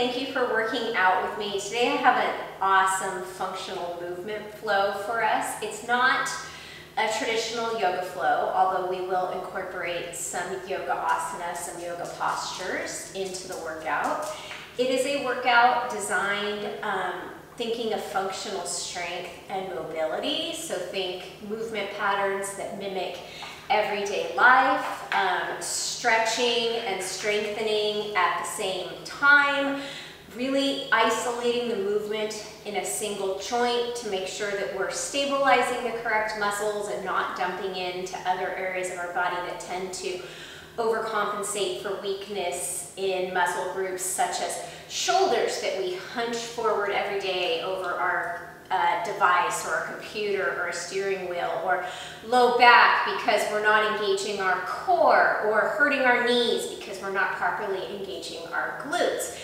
thank you for working out with me. Today I have an awesome functional movement flow for us. It's not a traditional yoga flow, although we will incorporate some yoga asana, some yoga postures into the workout. It is a workout designed thinking of functional strength and mobility. So think movement patterns that mimic everyday life, stretching and strengthening at the same time, really isolating the movement in a single joint to make sure that we're stabilizing the correct muscles and not dumping into other areas of our body that tend to overcompensate for weakness in muscle groups such as shoulders that we hunch forward every day over our device or a computer or a steering wheel, or low back because we're not engaging our core, or hurting our knees because we're not properly engaging our glutes.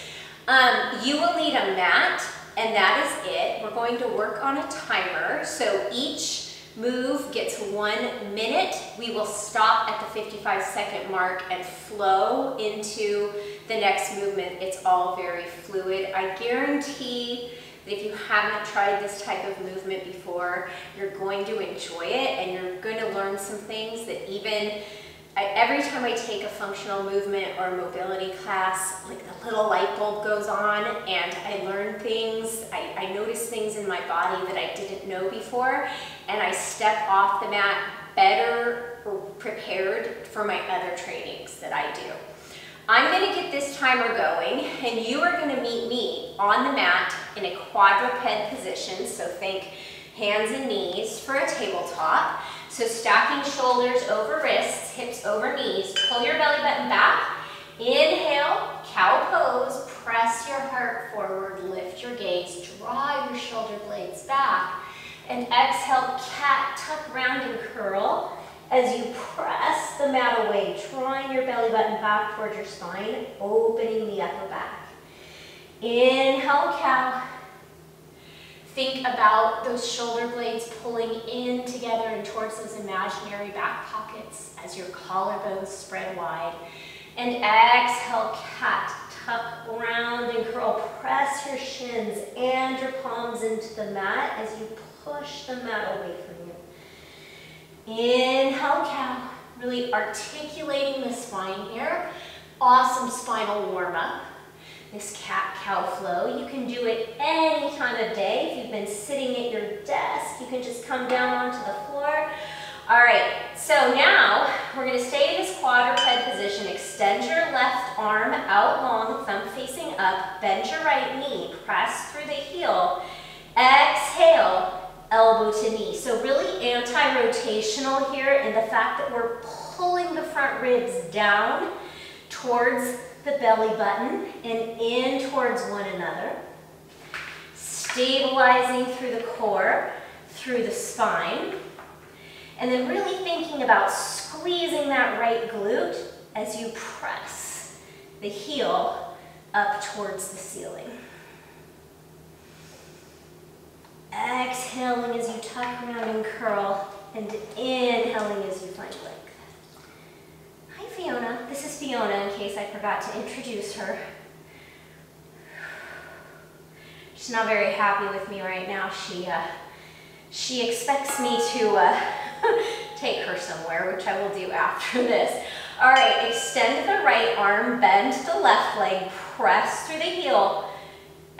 You will need a mat, and that is it. We're going to work on a timer, so each move gets 1 minute. We will stop at the 55-second mark and flow into the next movement. It's all very fluid. I guarantee that if you haven't tried this type of movement before, you're going to enjoy it, and you're going to learn some things that every time I take a functional movement or a mobility class, like the little light bulb goes on and I learn things, I notice things in my body that I didn't know before, and I step off the mat better prepared for my other trainings that I do. I'm going to get this timer going, and you are going to meet me on the mat in a quadruped position, so think hands and knees for a tabletop. So stacking shoulders over wrists, hips over knees, pull your belly button back, inhale, cow pose, press your heart forward, lift your gaze, draw your shoulder blades back, and exhale, cat, tuck, round, and curl. As you press the mat away, drawing your belly button back towards your spine, opening the upper back. Inhale, cow. Think about those shoulder blades pulling in together and towards those imaginary back pockets as your collarbones spread wide. And exhale, cat, tuck, round, and curl. Press your shins and your palms into the mat as you push the mat away from you. Inhale, cow, really articulating the spine here. Awesome spinal warm-up, this cat-cow flow. You can do it any time of day. If you've been sitting at your desk, you can just come down onto the floor. All right, so now we're going to stay in this quadruped position. Extend your left arm out long, thumb facing up. Bend your right knee, press through the heel. Exhale, elbow to knee. So really anti-rotational here in the fact that we're pulling the front ribs down towards the belly button and in towards one another. Stabilizing through the core, through the spine. And then really thinking about squeezing that right glute as you press the heel up towards the ceiling. Exhaling as you tuck around and curl, and inhaling as you find length. Hi Fiona, this is Fiona in case I forgot to introduce her. She's not very happy with me right now. She expects me to take her somewhere, which I will do after this. All right, extend the right arm, bend the left leg, press through the heel.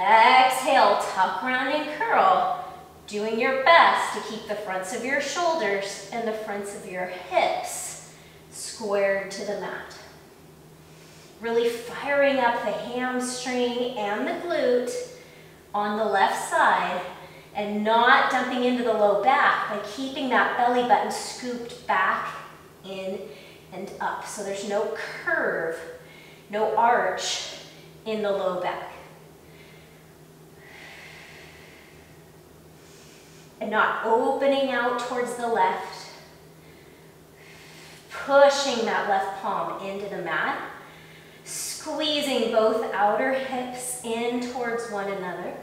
Exhale, tuck around and curl. Doing your best to keep the fronts of your shoulders and the fronts of your hips squared to the mat. Really firing up the hamstring and the glute on the left side, and not dumping into the low back by keeping that belly button scooped back in and up. So there's no curve, no arch in the low back. And not opening out towards the left, pushing that left palm into the mat, squeezing both outer hips in towards one another.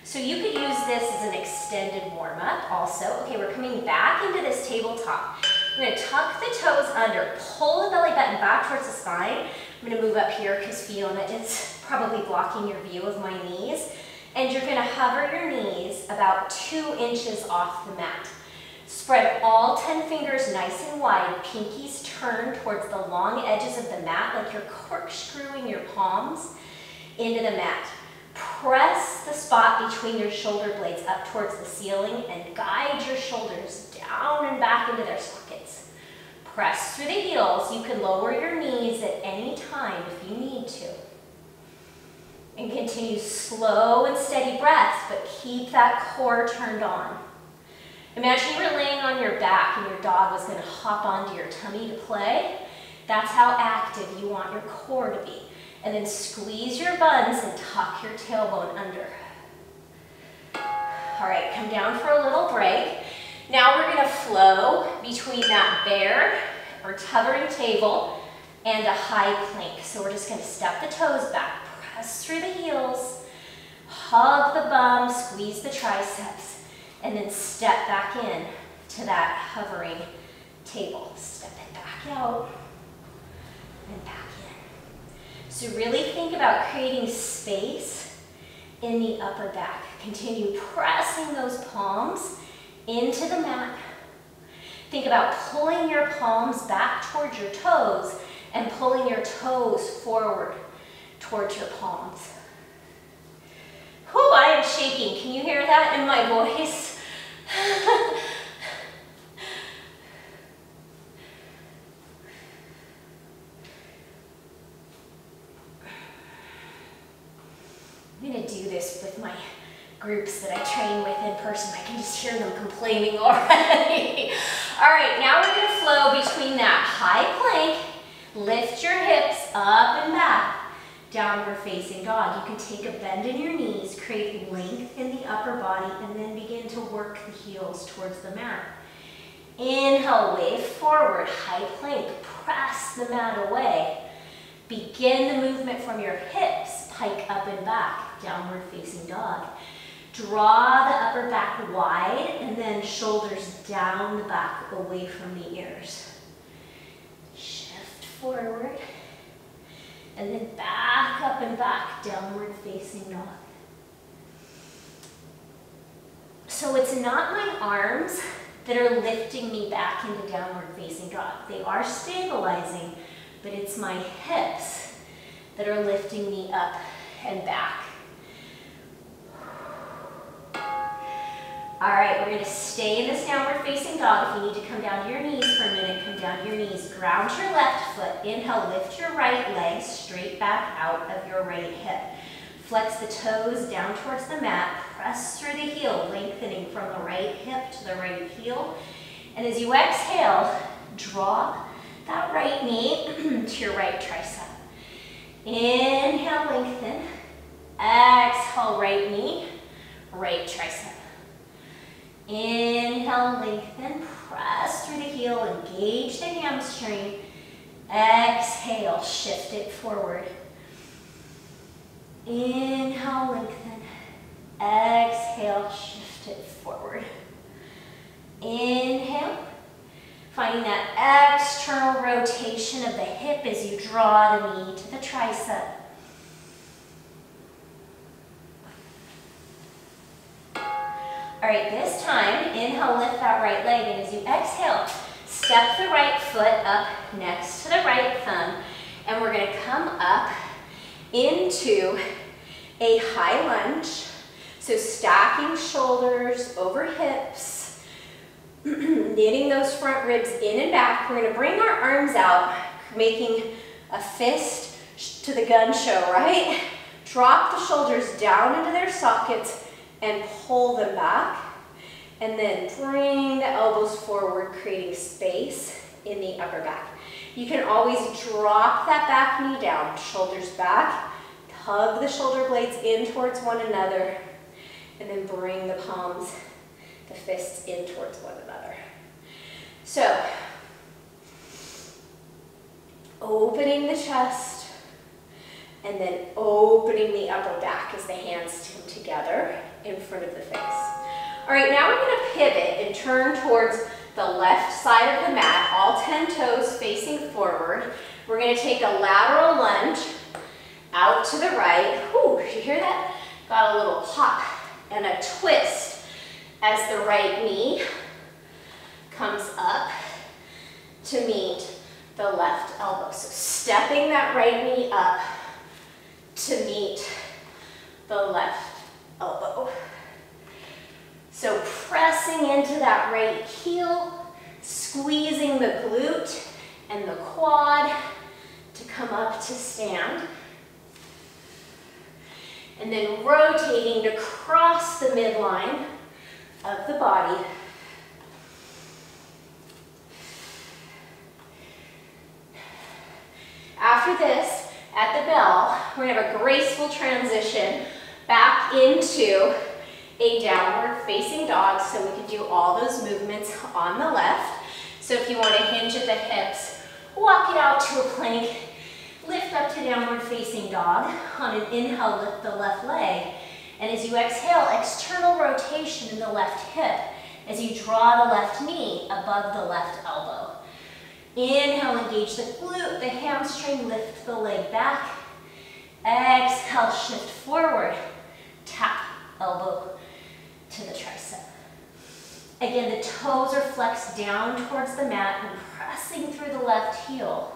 So you could use this as an extended warm-up also. Okay, we're coming back into this tabletop. We're going to tuck the toes under, pull the belly button back towards the spine, I'm gonna move up here because Fiona is probably blocking your view of my knees. And you're gonna hover your knees about 2 inches off the mat. Spread all 10 fingers nice and wide, pinkies turn towards the long edges of the mat like you're corkscrewing your palms into the mat. Press the spot between your shoulder blades up towards the ceiling and guide your shoulders down and back into their sockets. Press through the heels. You can lower your knees at any time if you need to. And continue slow and steady breaths, but keep that core turned on. Imagine you were laying on your back and your dog was going to hop onto your tummy to play. That's how active you want your core to be. And then squeeze your buns and tuck your tailbone under. All right, come down for a little break. Now we're going to flow between that bear or hovering table and a high plank. So we're just going to step the toes back, press through the heels, hug the bum, squeeze the triceps. And then step back in to that hovering table. Step it back out and back in. So really think about creating space in the upper back. Continue pressing those palms into the mat. Think about pulling your palms back towards your toes and pulling your toes forward towards your palms. Whew, I am shaking. Can you hear that in my voice? I'm going to do this with my groups that I train with in person. I can just hear them complaining already. All right, now we're going to flow between that high plank. Lift your hips up and back. Downward facing dog. You can take a bend in your knees, create length in the upper body, and then begin to work the heels towards the mat. Inhale, wave forward, high plank, press the mat away. Begin the movement from your hips, pike up and back, downward facing dog. Draw the upper back wide, and then shoulders down the back, away from the ears. Shift forward. And then back up and back, downward facing dog. So it's not my arms that are lifting me back into downward facing dog. They are stabilizing, but it's my hips that are lifting me up and back. All right, we're going to stay in this downward facing dog. If you need to come down to your knees for a minute, come down to your knees. Ground your left foot. Inhale, lift your right leg straight back out of your right hip. Flex the toes down towards the mat. Press through the heel, lengthening from the right hip to the right heel. And as you exhale, drop that right knee to your right tricep. Inhale, lengthen. Exhale, right knee, right tricep. Inhale, lengthen, press through the heel, engage the hamstring. Exhale, shift it forward. Inhale, lengthen. Exhale, shift it forward. Inhale, finding that external rotation of the hip as you draw the knee to the tricep. All right, this time, inhale, lift that right leg, and as you exhale, step the right foot up next to the right thumb, and we're gonna come up into a high lunge. So stacking shoulders over hips, knitting those front ribs in and back. We're gonna bring our arms out, making a fist to the gun show, right? Drop the shoulders down into their sockets and pull them back, and then bring the elbows forward, creating space in the upper back. You can always drop that back knee down, shoulders back, hug the shoulder blades in towards one another, and then bring the palms, the fists in towards one another. So, opening the chest, and then opening the upper back as the hands come together in front of the face. All right, now we're going to pivot and turn towards the left side of the mat, all 10 toes facing forward. We're going to take a lateral lunge out to the right. Whew, did you hear that? Got a little pop and a twist as the right knee comes up to meet the left elbow. So stepping that right knee up to meet the left elbow. So pressing into that right heel, squeezing the glute and the quad to come up to stand. And then rotating to cross the midline of the body. After this, at the bell, we're going to have a graceful transition back into a downward facing dog, so we can do all those movements on the left. So if you want to hinge at the hips, walk it out to a plank, lift up to downward facing dog. On an inhale, lift the left leg. And as you exhale, external rotation in the left hip as you draw the left knee above the left elbow. Inhale, engage the glute, the hamstring, lift the leg back. Exhale, shift forward, tap elbow to the tricep. Again, the toes are flexed down towards the mat and pressing through the left heel.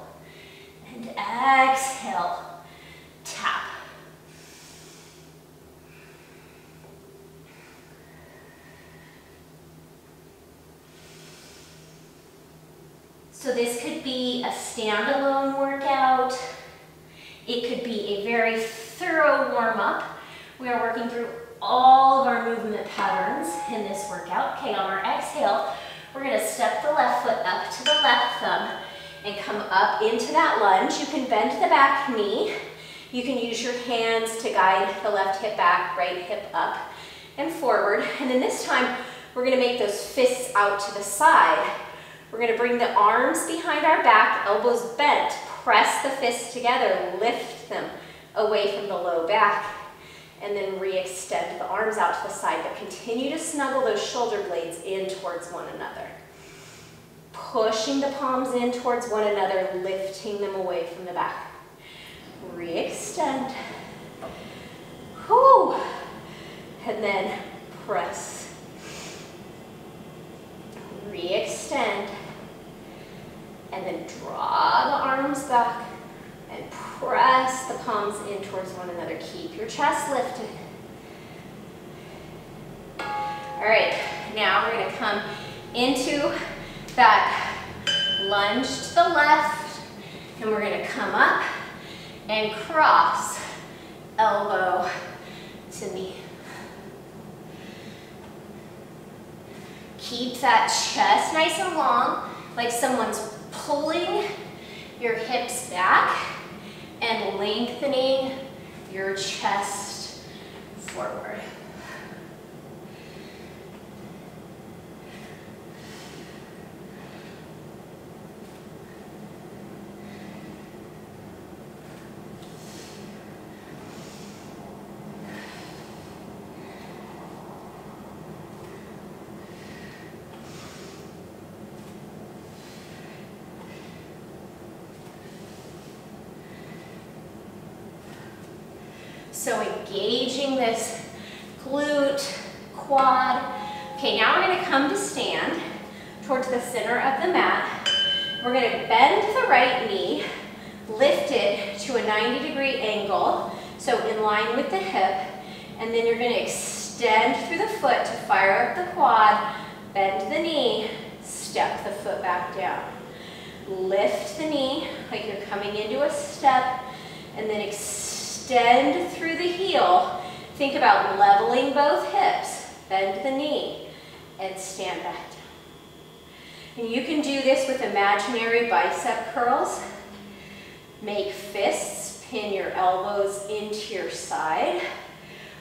And exhale, tap. So this could be a standalone workout. It could be a very thorough warm-up. We are working through all of our movement patterns in this workout. Okay, on our exhale, we're going to step the left foot up to the left thumb and come up into that lunge. You can bend the back knee. You can use your hands to guide the left hip back, right hip up and forward. And then this time, we're going to make those fists out to the side. We're going to bring the arms behind our back, elbows bent, press the fists together, lift them away from the low back, and then re-extend the arms out to the side, but continue to snuggle those shoulder blades in towards one another. Pushing the palms in towards one another, lifting them away from the back. Re-extend. Whew. And then press. Re-extend. And then draw the arms back and press the palms in towards one another. Keep your chest lifted. All right, now we're going to come into that lunge to the left, and we're going to come up and cross elbow to knee. Keep that chest nice and long, like someone's pulling your hips back and lengthening your chest forward. So engaging this glute, quad. Okay, now we're going to come to stand towards the center of the mat. We're going to bend the right knee, lift it to a 90-degree angle, so in line with the hip, and then you're going to extend through the foot to fire up the quad, bend the knee, step the foot back down. Lift the knee like you're coming into a step, and then extend through the heel. Think about leveling both hips. Bend the knee and stand back down. And you can do this with imaginary bicep curls. Make fists, pin your elbows into your side.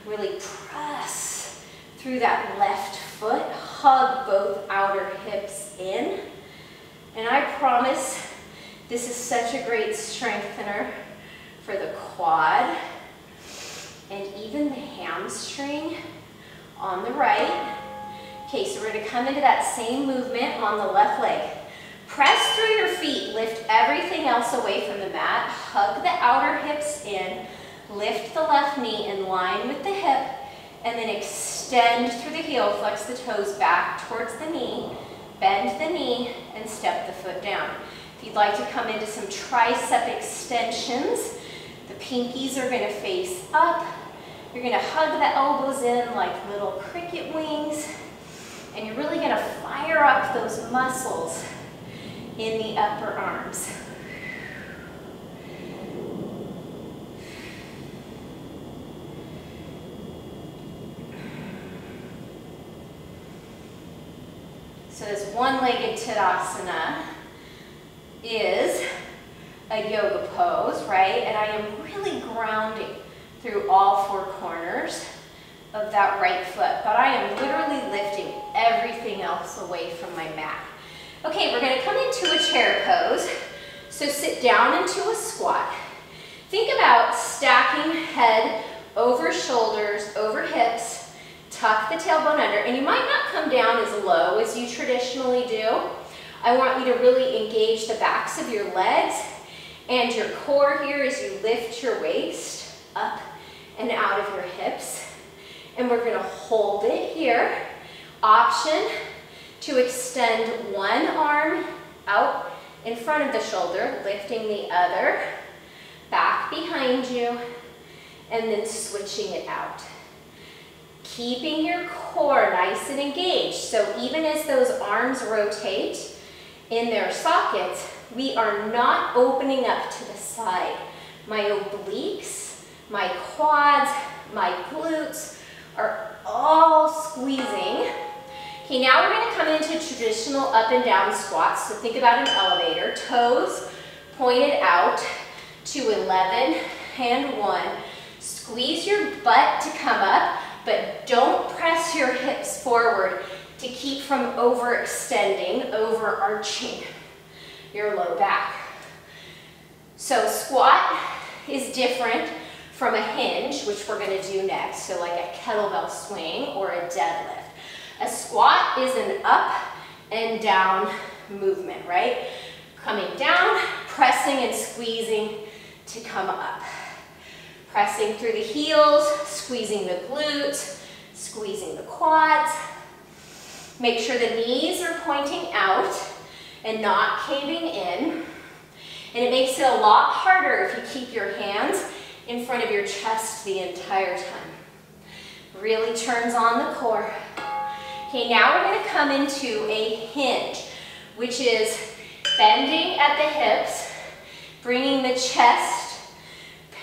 Really press through that left foot. Hug both outer hips in. And I promise this is such a great strengthener for the quad and even the hamstring on the right. Okay, so we're going to come into that same movement on the left leg. Press through your feet, lift everything else away from the mat, hug the outer hips in, lift the left knee in line with the hip, and then extend through the heel, flex the toes back towards the knee, bend the knee, and step the foot down. If you'd like to come into some tricep extensions, the pinkies are going to face up. You're going to hug the elbows in like little cricket wings, and you're really going to fire up those muscles in the upper arms. So this one-legged Tadasana is a yoga pose, right? And I am really grounding through all four corners of that right foot, but I am literally lifting everything else away from my mat. Okay, we're going to come into a chair pose. So sit down into a squat. Think about stacking head over shoulders, over hips, tuck the tailbone under, and you might not come down as low as you traditionally do. I want you to really engage the backs of your legs and your core here as you lift your waist up and out of your hips. And we're going to hold it here. Option to extend one arm out in front of the shoulder, lifting the other back behind you, and then switching it out. Keeping your core nice and engaged. So even as those arms rotate in their sockets, we are not opening up to the side. My obliques, my quads, my glutes are all squeezing. Okay, now we're going to come into traditional up and down squats. So think about an elevator, toes pointed out to 11 and 1. Squeeze your butt to come up, but don't press your hips forward to keep from overextending, overarching your low back. So squat is different from a hinge, which we're going to do next. So like a kettlebell swing or a deadlift. A squat is an up and down movement, right? Coming down, pressing and squeezing to come up. Pressing through the heels, squeezing the glutes, squeezing the quads. Make sure the knees are pointing out and not caving in. And it makes it a lot harder if you keep your hands in front of your chest the entire time. Really turns on the core. Okay, now we're going to come into a hinge, which is bending at the hips, bringing the chest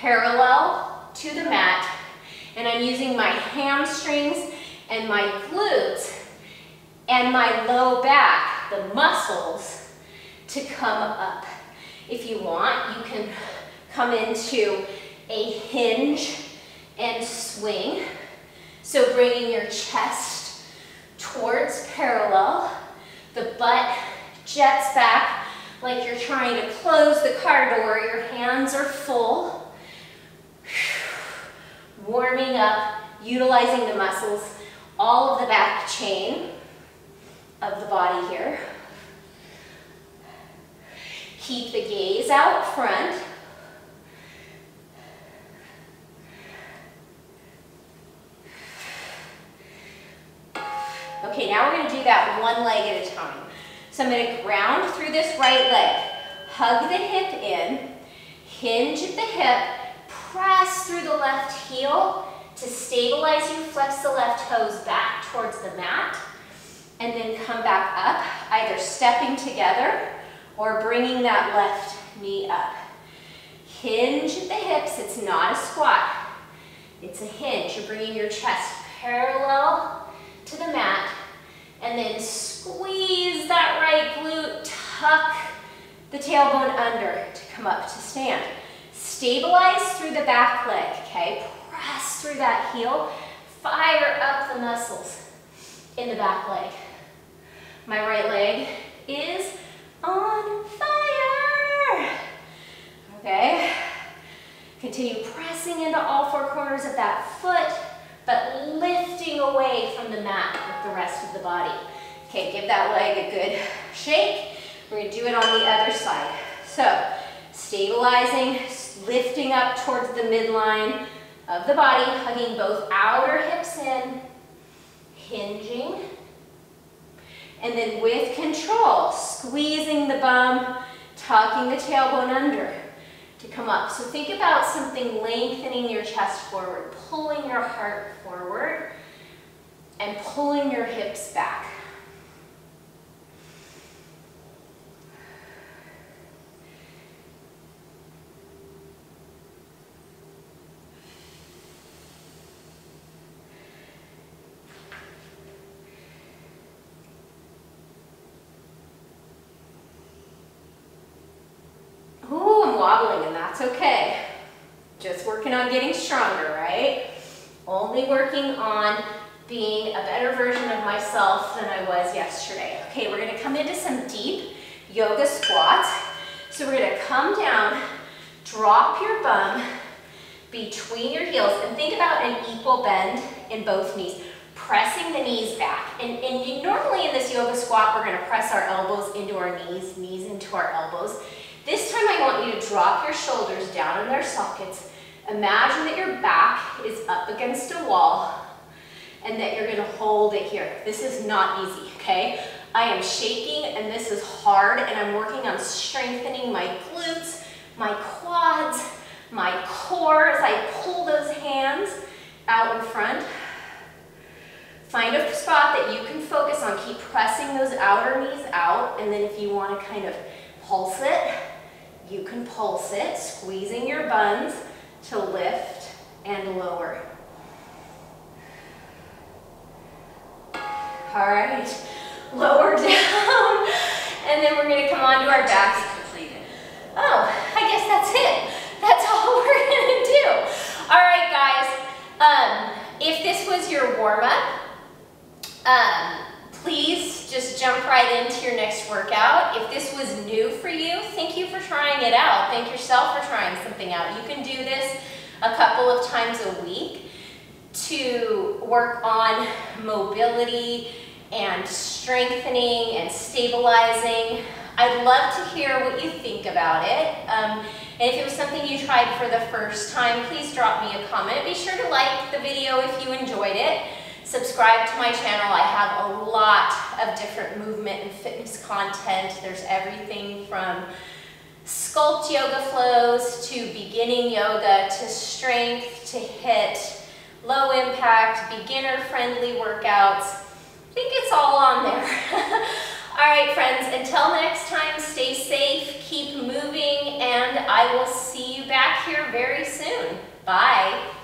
parallel to the mat, and I'm using my hamstrings and my glutes and my low back, the muscles, to come up. If you want, you can come into a hinge and swing. So bringing your chest towards parallel, the butt jets back like you're trying to close the car door, your hands are full. Warming up, utilizing the muscles, all of the back chain of the body here. Keep the gaze out front. Okay, now we're going to do that one leg at a time. So I'm going to ground through this right leg. Hug the hip in, hinge at the hip, press through the left heel to stabilize you, flex the left toes back towards the mat, and then come back up, either stepping together or bringing that left knee up. Hinge at the hips, it's not a squat, it's a hinge. You're bringing your chest parallel to the mat, and then squeeze that right glute, tuck the tailbone under to come up to stand. Stabilize through the back leg, okay? Press through that heel, fire up the muscles in the back leg. My right leg is on fire, okay? Continue pressing into all four corners of that foot, but lifting away from the mat with the rest of the body. Okay, give that leg a good shake. We're going to do it on the other side. So, stabilizing, lifting up towards the midline of the body, hugging both outer hips in, hinging, and then with control, squeezing the bum, tucking the tailbone under to come up. So think about something lengthening your chest forward, pulling your heart forward, and pulling your hips back. Ooh, I'm wobbling, and that's okay. Just working on getting stronger, right? Only working on being a better version of myself than I was yesterday. Okay, we're gonna come into some deep yoga squats. So we're gonna come down, drop your bum between your heels, and think about an equal bend in both knees, pressing the knees back. And normally in this yoga squat, we're gonna press our elbows into our knees, knees into our elbows. This time I want you to drop your shoulders down in their sockets. Imagine that your back is up against a wall and that you're gonna hold it here. This is not easy, okay? I am shaking and this is hard, and I'm working on strengthening my glutes, my quads, my core as I pull those hands out in front. Find a spot that you can focus on. Keep pressing those outer knees out, and then if you want to kind of pulse it, you can pulse it, squeezing your buns to lift and lower. All right, lower down, and then we're gonna come onto our backs. Oh, I guess that's it. That's all we're gonna do. All right, guys, if this was your warm-up, please just jump right into your next workout. If this was new for you, thank you for trying it out. Thank yourself for trying something out. You can do this a couple of times a week to work on mobility and strengthening and stabilizing. I'd love to hear what you think about it. And if it was something you tried for the first time, please drop me a comment. Be sure to like the video if you enjoyed it. Subscribe to my channel. I have a lot of different movement and fitness content. There's everything from sculpt yoga flows to beginning yoga to strength to HIIT, low impact, beginner friendly workouts. I think it's all on there. All right, friends, until next time, stay safe, keep moving, and I will see you back here very soon. Bye.